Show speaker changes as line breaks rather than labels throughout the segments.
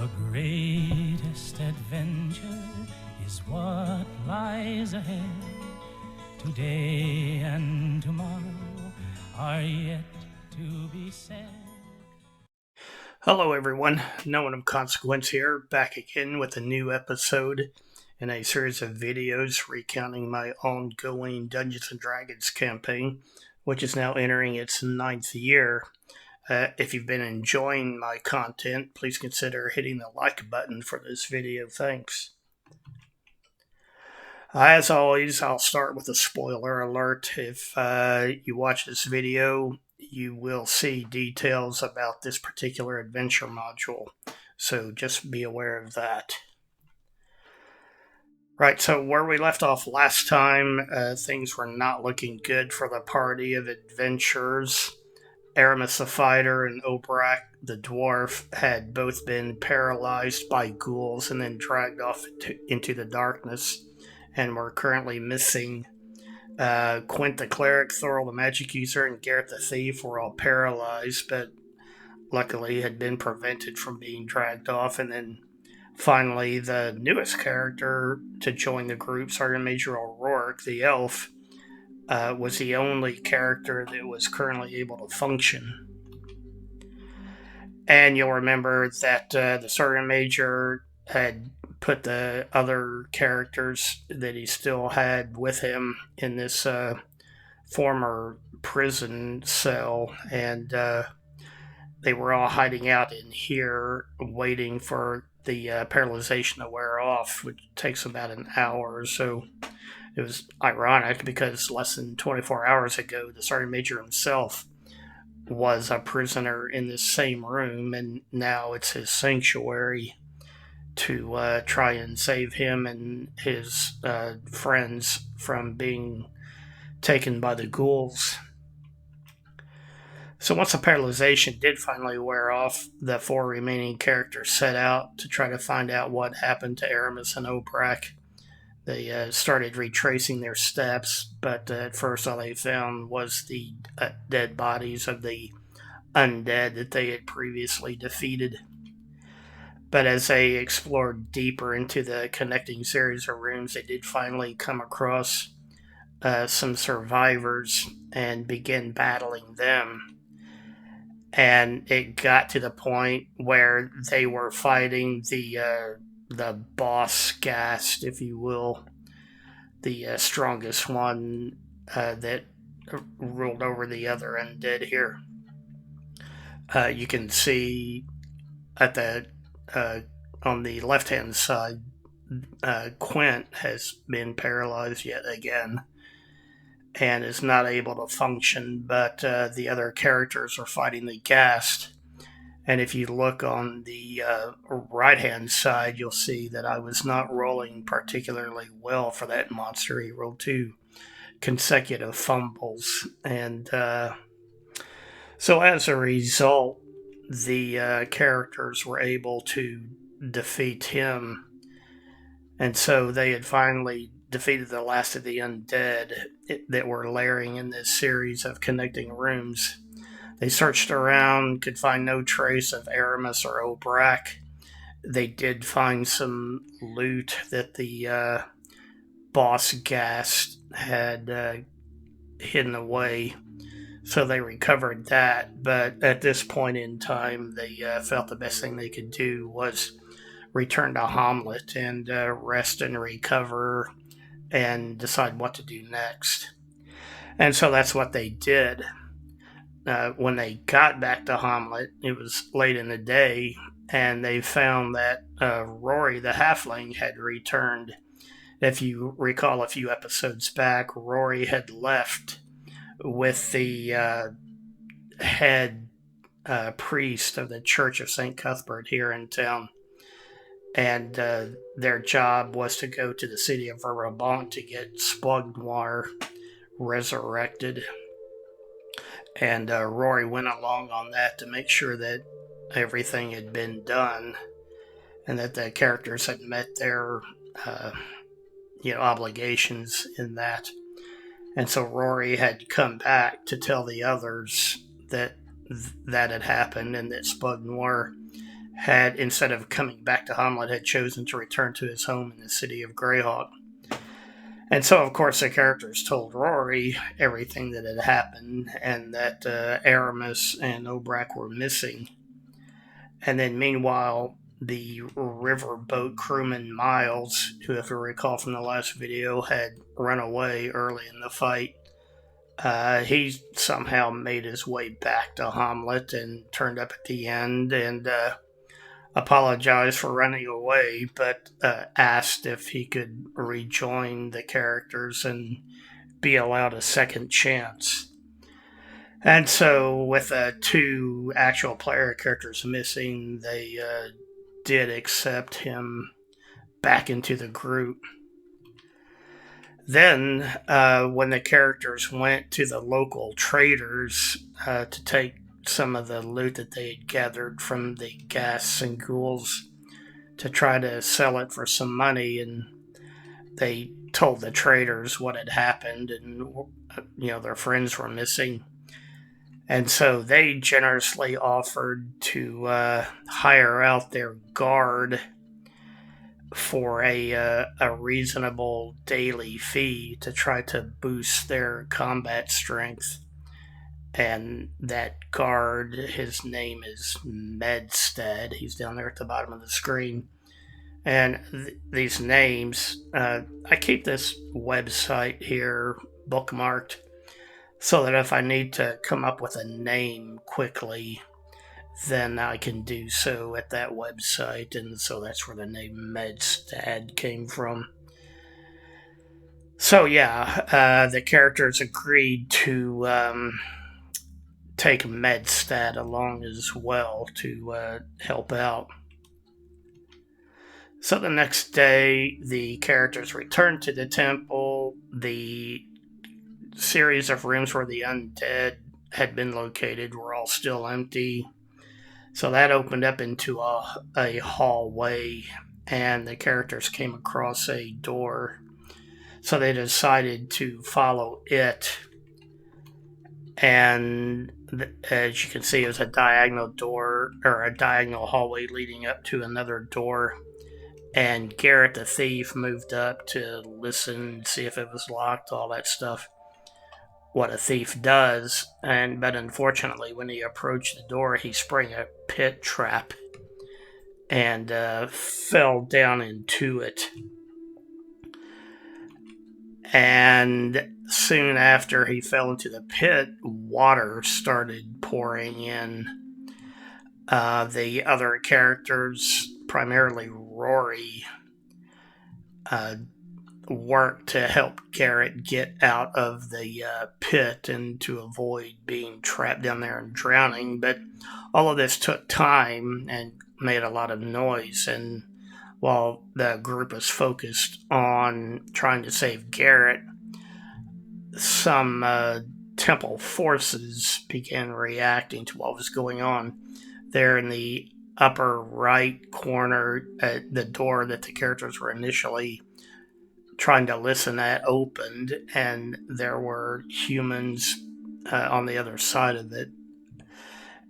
The greatest adventure is what lies ahead. Today and tomorrow are yet to be said.
Hello everyone, No One of Consequence here, back again with a new episode in a series of videos recounting my ongoing Dungeons & Dragons campaign, which is now entering its 9th year. If you've been enjoying my content, please consider hitting the like button for this video. Thanks. As always, I'll start with a spoiler alert. If you watch this video, you will see details about this particular adventure module, so just be aware of that. Right, so where we left off last time, things were not looking good for the party of adventurers. Aramis the fighter and Obrak the dwarf had both been paralyzed by ghouls and then dragged off into the darkness, and were currently missing. Quint the cleric, Thorol the magic user, and Garrett the thief were all paralyzed, but luckily had been prevented from being dragged off. And then finally, the newest character to join the group, Sergeant Major O'Rourke, the elf, was the only character that was currently able to function. And you'll remember that the Sergeant Major had put the other characters that he still had with him in this former prison cell, and they were all hiding out in here waiting for the paralyzation to wear off, which takes about an hour or so. It was ironic because less than 24 hours ago, the Sergeant Major himself was a prisoner in this same room, and now it's his sanctuary to try and save him and his friends from being taken by the ghouls. So once the paralyzation did finally wear off, the 4 remaining characters set out to try to find out what happened to Aramis and Obrak. They started retracing their steps, but at first all they found was the dead bodies of the undead that they had previously defeated. But as they explored deeper into the connecting series of rooms, they did finally come across some survivors and begin battling them. And it got to the point where they were fighting the boss Ghast, if you will, the strongest one that ruled over the other undead here. You can see at the on the left-hand side, Quint has been paralyzed yet again and is not able to function, but the other characters are fighting the Ghast. And if you look on the right-hand side, you'll see that I was not rolling particularly well for that monster. He rolled 2 consecutive fumbles. And so as a result, the characters were able to defeat him. And so they had finally defeated the last of the undead that were layering in this series of connecting rooms. They searched around, could find no trace of Aramis or Obrak. They did find some loot that the boss Ghast had hidden away, so they recovered that. But at this point in time, they felt the best thing they could do was return to Hamlet and rest and recover and decide what to do next. And so that's what they did. When they got back to Hamlet, it was late in the day, and they found that Rory the halfling had returned. If you recall a few episodes back, Rory had left with the head priest of the Church of St. Cuthbert here in town. And their job was to go to the city of Verabant to get Splugnoir resurrected. And Rory went along on that to make sure that everything had been done and that the characters had met their obligations in that. And so Rory had come back to tell the others that that had happened and that Splugnoir had, instead of coming back to Hamlet, had chosen to return to his home in the city of Greyhawk. And so, of course, the characters told Rory everything that had happened and that Aramis and Obrak were missing. And then, meanwhile, the riverboat crewman Miles, who, if you recall from the last video, had run away early in the fight, he somehow made his way back to Hamlet and turned up at the end and apologized for running away, but asked if he could rejoin the characters and be allowed a second chance. And so, with 2 actual player characters missing, they did accept him back into the group. Then, when the characters went to the local traders to take some of the loot that they had gathered from the ghasts and ghouls to try to sell it for some money, and they told the traders what had happened, and their friends were missing. And so they generously offered to hire out their guard for a reasonable daily fee to try to boost their combat strength. And that guard, his name is Medstead. He's down there at the bottom of the screen. And these names, I keep this website here bookmarked so that if I need to come up with a name quickly, then I can do so at that website. And so that's where the name Medstead came from. So yeah, the characters agreed to take Medstead along as well to help out. So the next day, the characters returned to the temple. The series of rooms where the undead had been located were all still empty. So that opened up into a hallway, and the characters came across a door. So they decided to follow it. And as you can see, it was a diagonal door, or a diagonal hallway leading up to another door. And Garrett the thief moved up to listen, see if it was locked, all that stuff. What a thief does, but unfortunately, when he approached the door, he sprang a pit trap and fell down into it. And soon after he fell into the pit, water started pouring in. The other characters, primarily Rory, worked to help Garrett get out of the pit and to avoid being trapped down there and drowning. But all of this took time and made a lot of noise. And while the group was focused on trying to save Garrett, some temple forces began reacting to what was going on. There in the upper right corner, the door that the characters were initially trying to listen at opened, and there were humans on the other side of it.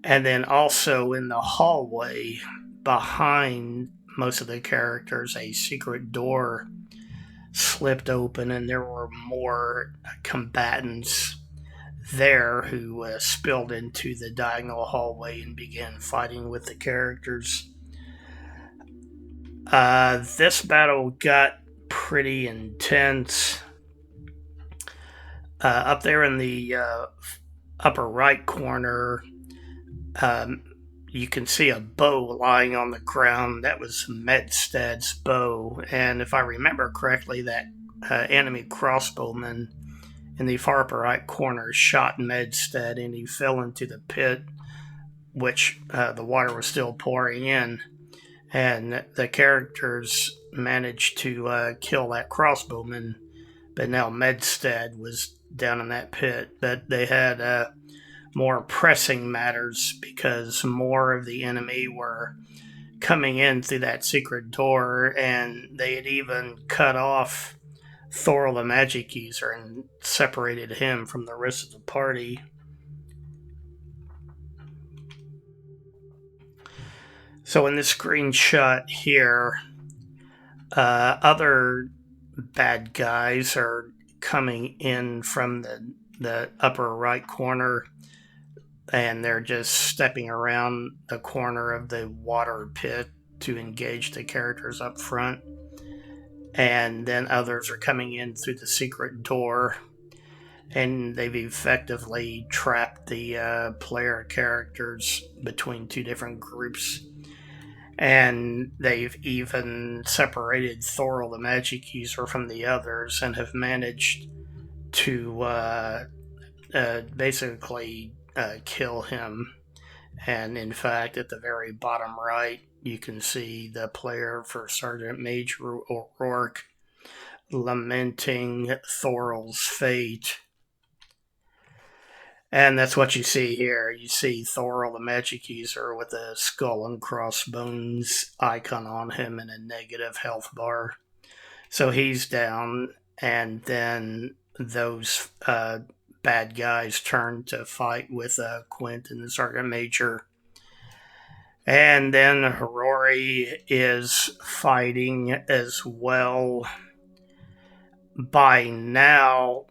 And then also in the hallway behind most of the characters, a secret door slipped open, and there were more combatants there who spilled into the diagonal hallway and began fighting with the characters. This battle got pretty intense. Up there in the upper right corner, you can see a bow lying on the ground. That was Medstead's bow. And if I remember correctly, that enemy crossbowman in the far upper right corner shot Medstead, and he fell into the pit, which the water was still pouring in. And the characters managed to kill that crossbowman, but now Medstead was down in that pit. But they had more pressing matters because more of the enemy were coming in through that secret door, and they had even cut off Thor the magic user and separated him from the rest of the party. So in this screenshot here, other bad guys are coming in from the upper right corner, and they're just stepping around the corner of the water pit to engage the characters up front. And then others are coming in through the secret door, and they've effectively trapped the player characters between two different groups. And they've even separated Thorol the magic user from the others and have managed to basically kill him. And in fact, at the very bottom right, you can see the player for Sergeant Major O'Rourke lamenting Thorol's fate. And that's what you see here. You see Thorol the magic user with a skull and crossbones icon on him and a negative health bar. So he's down, and then those bad guys turn to fight with Quint and the Sergeant Major. And then Rory is fighting as well. By now,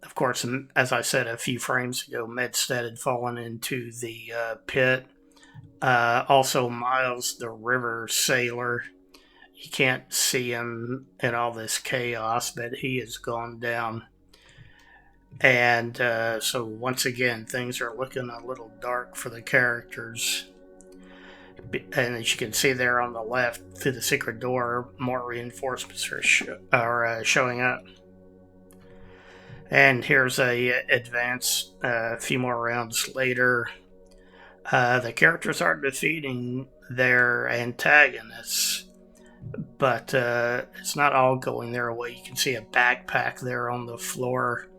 of course, as I said a few frames ago, Medstead had fallen into the pit. Also, Miles, the river sailor, you can't see him in all this chaos, but he has gone down. And so, once again, things are looking a little dark for the characters. And as you can see there on the left, through the secret door, more reinforcements are showing up. And here's a advance a few more rounds later. The characters are defeating their antagonists, but it's not all going their way. You can see a backpack there on the floor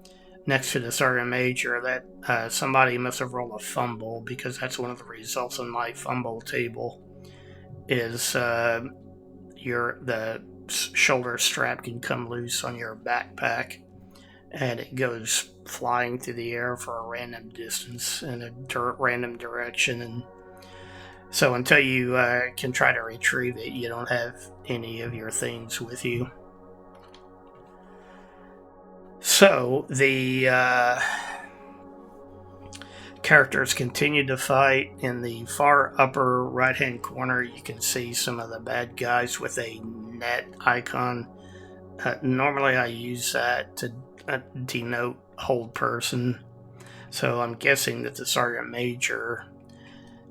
next to the Sergeant Major that somebody must have rolled a fumble, because that's one of the results on my fumble table is the shoulder strap can come loose on your backpack, and it goes flying through the air for a random distance in a random direction. And so until you can try to retrieve it, you don't have any of your things with you. So the characters continue to fight. In the far upper right-hand corner, you can see some of the bad guys with a net icon. Normally I use that to denote hold person. So I'm guessing that the Sergeant Major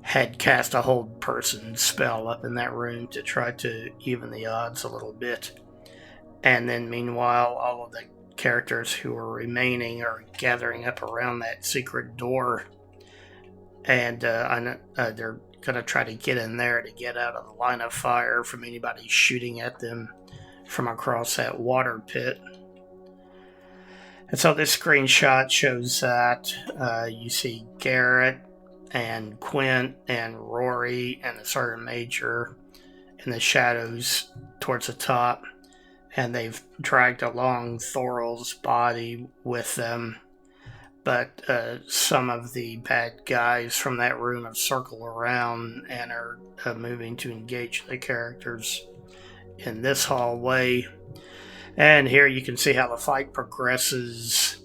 had cast a hold person spell up in that room to try to even the odds a little bit. And then meanwhile, all of the characters who are remaining are gathering up around that secret door, and they're going to try to get in there to get out of the line of fire from anybody shooting at them from across that water pit. And so this screenshot shows that you see Garrett and Quint and Rory and the Sergeant Major in the shadows towards the top, and they've dragged along Thorol's body with them. But some of the bad guys from that room have circled around and are moving to engage the characters in this hallway. And here you can see how the fight progresses,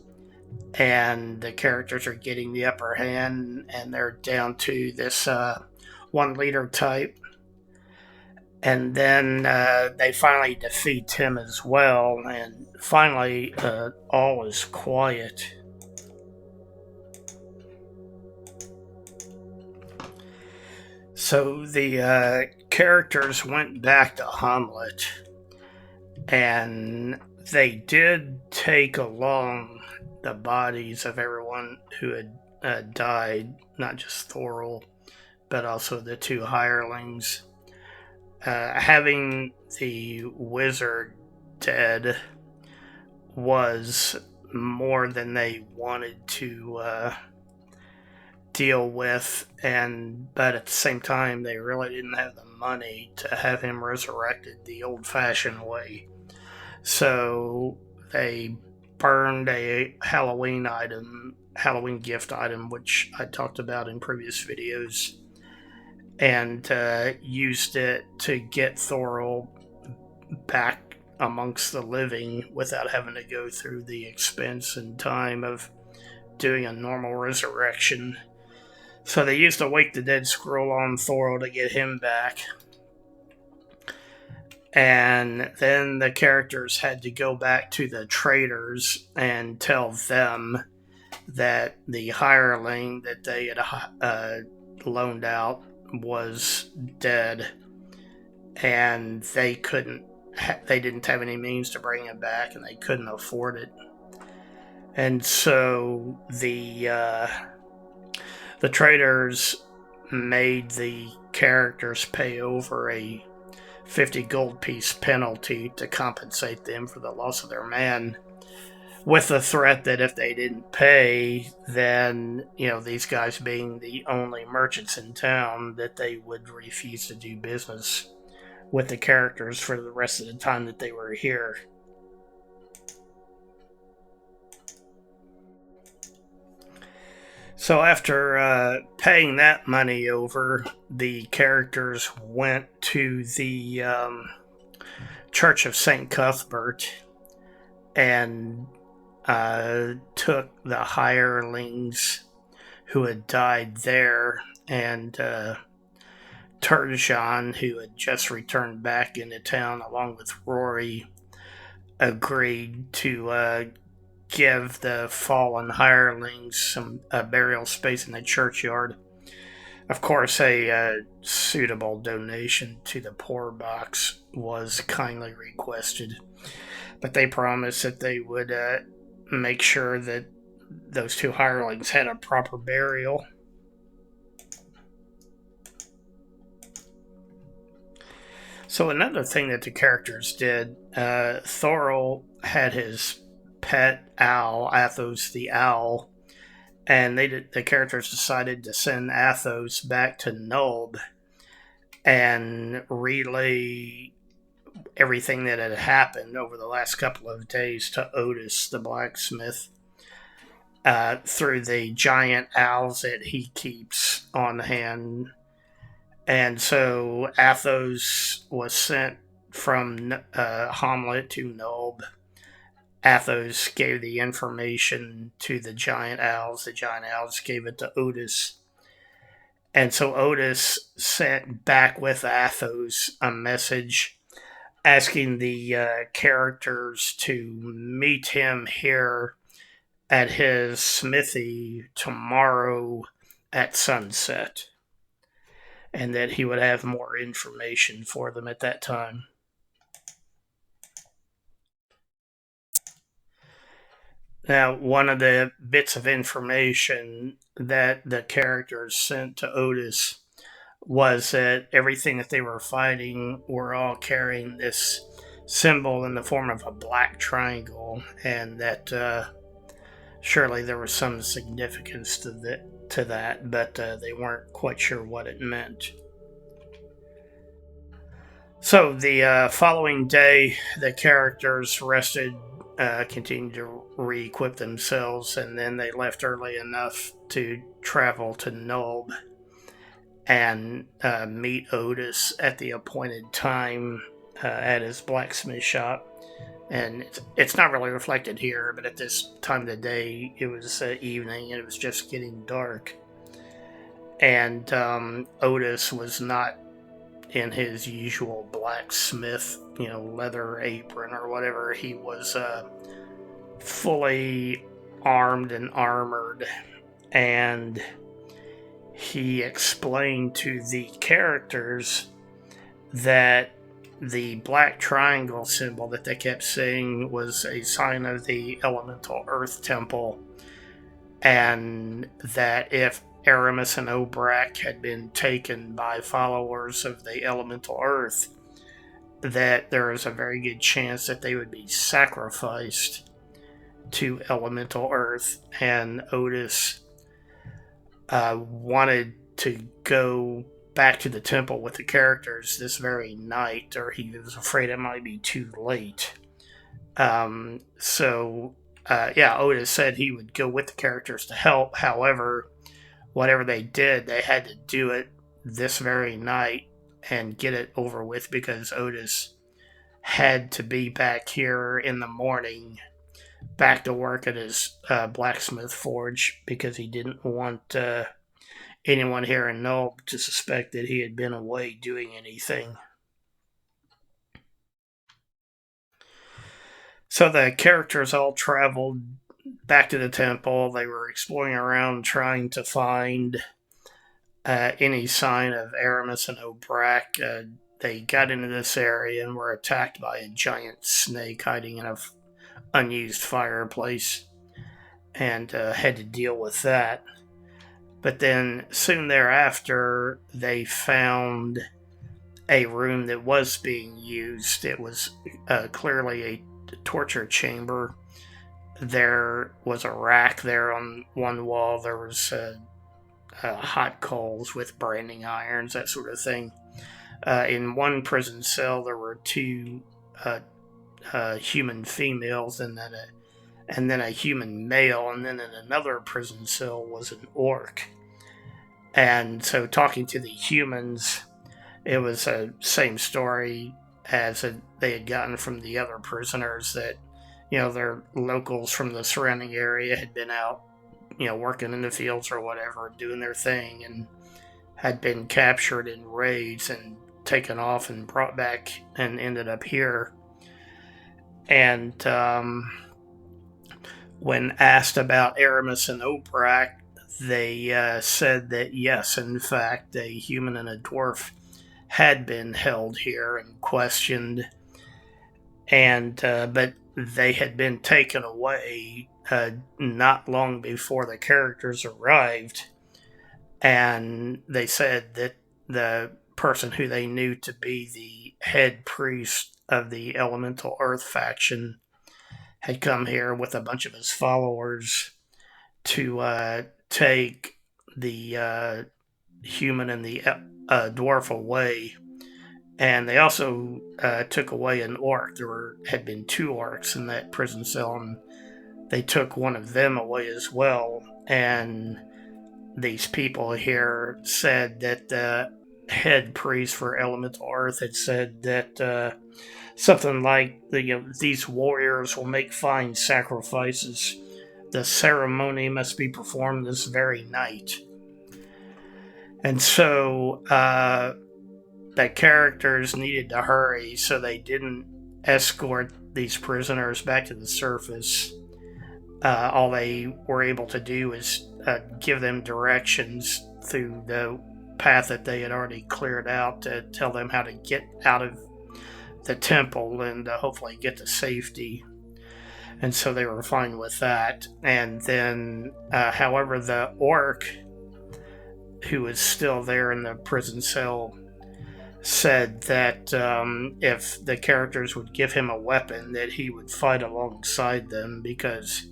and the characters are getting the upper hand, and they're down to this one leader type. And then they finally defeat him as well, and finally all is quiet. So the characters went back to Hamlet, and they did take along the bodies of everyone who had died, not just Thorol, but also the two hirelings. Having the wizard dead was more than they wanted to deal with, but at the same time, they really didn't have the money to have him resurrected the old-fashioned way. So they burned a Halloween gift item, which I talked about in previous videos, and used it to get Thorol back amongst the living without having to go through the expense and time of doing a normal resurrection. So they used the Wake the Dead scroll on Thorol to get him back. And then the characters had to go back to the traders and tell them that the hireling that they had loaned out was dead, and they didn't have any means to bring him back, and they couldn't afford it. And so the traders made the characters pay over a 50 gold piece penalty to compensate them for the loss of their man, with the threat that if they didn't pay, then, these guys being the only merchants in town, that they would refuse to do business with the characters for the rest of the time that they were here. So after paying that money over, the characters went to the Church of St. Cuthbert and took the hirelings who had died there, and Turgeon, who had just returned back into town along with Rory, agreed to give the fallen hirelings some burial space in the churchyard. Of course, a suitable donation to the poor box was kindly requested, but they promised that they would make sure that those two hirelings had a proper burial. So another thing that the characters did, Thorol had his pet owl, Athos the owl, and the characters decided to send Athos back to Nulb and relay everything that had happened over the last couple of days to Otis the blacksmith through the giant owls that he keeps on hand. And so Athos was sent from Hamlet to Nulb. Athos gave the information to the giant owls. The giant owls gave it to Otis. And so Otis sent back with Athos a message asking the characters to meet him here at his smithy tomorrow at sunset, and that he would have more information for them at that time. Now, one of the bits of information that the characters sent to Otis was that everything that they were fighting were all carrying this symbol in the form of a black triangle, and that surely there was some significance to that, but they weren't quite sure what it meant. So the following day, the characters rested, continued to re-equip themselves, and then they left early enough to travel to Nulb and meet Otis at the appointed time at his blacksmith shop. And it's not really reflected here, but at this time of the day, it was evening and it was just getting dark. And Otis was not in his usual blacksmith, leather apron or whatever. He was fully armed and armored, and he explained to the characters that the black triangle symbol that they kept saying was a sign of the elemental earth temple, and that if Aramis and Obrak had been taken by followers of the elemental earth, that there is a very good chance that they would be sacrificed to elemental earth. And Otis wanted to go back to the temple with the characters this very night, or he was afraid it might be too late. Otis said he would go with the characters to help. However, whatever they did, they had to do it this very night and get it over with, because Otis had to be back here in the morning, back to work at his blacksmith forge, because he didn't want anyone here in Nulb to suspect that he had been away doing anything. So the characters all traveled back to the temple. They were exploring around trying to find any sign of Aramis and Obrak. They got into this area and were attacked by a giant snake hiding in an unused fireplace, and had to deal with that. But then soon thereafter, they found a room that was being used. It was clearly a torture chamber. There was a rack there on one wall. There was hot coals with branding irons, that sort of thing. In one prison cell, there were two human females, and then a human male, and then in another prison cell was an orc. And so, talking to the humans, it was the same story as they had gotten from the other prisoners, that their locals from the surrounding area had been out, working in the fields or whatever, doing their thing, and had been captured in raids and taken off and brought back and ended up here. And when asked about Aramis and Obrak, they said that yes, in fact, a human and a dwarf had been held here and questioned, and but they had been taken away not long before the characters arrived. And they said that the person who they knew to be the head priest of the Elemental Earth faction had come here with a bunch of his followers to take the human and the dwarf away. And they also took away an orc. Had been two orcs in that prison cell, and they took one of them away as well. And these people here said that the head priest for Elemental Earth had said that something like, these warriors will make fine sacrifices. The ceremony must be performed this very night. And so the characters needed to hurry, so they didn't escort these prisoners back to the surface. All they were able to do is give them directions through the path that they had already cleared out, to tell them how to get out of the temple and hopefully get to safety. And so they were fine with that. And then, however, the orc who was still there in the prison cell said that if the characters would give him a weapon, that he would fight alongside them, because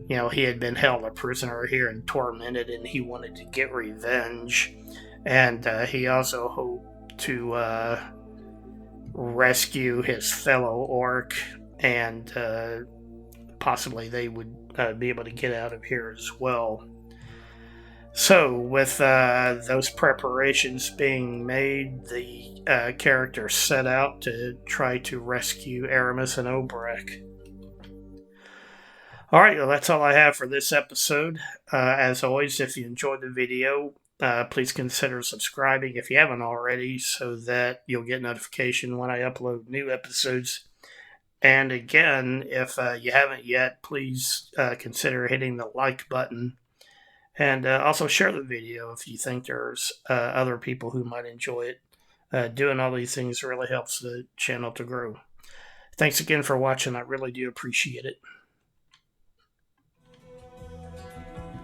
he had been held a prisoner here and tormented, and he wanted to get revenge. And he also hoped to rescue his fellow orc, and possibly they would be able to get out of here as well. So, with those preparations being made, the characters set out to try to rescue Aramis and Obrak. Alright, well, that's all I have for this episode. As always, if you enjoyed the video, please consider subscribing if you haven't already, so that you'll get notification when I upload new episodes. And again, if you haven't yet, please consider hitting the like button. And also share the video if you think there's other people who might enjoy it. Doing all these things really helps the channel to grow. Thanks again for watching. I really do appreciate it.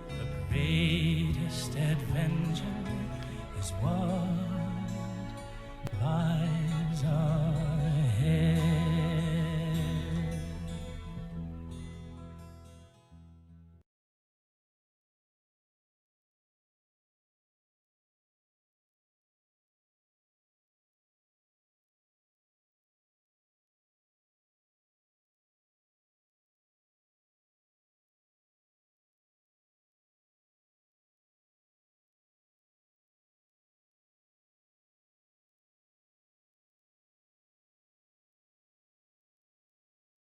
The greatest adventure is what lies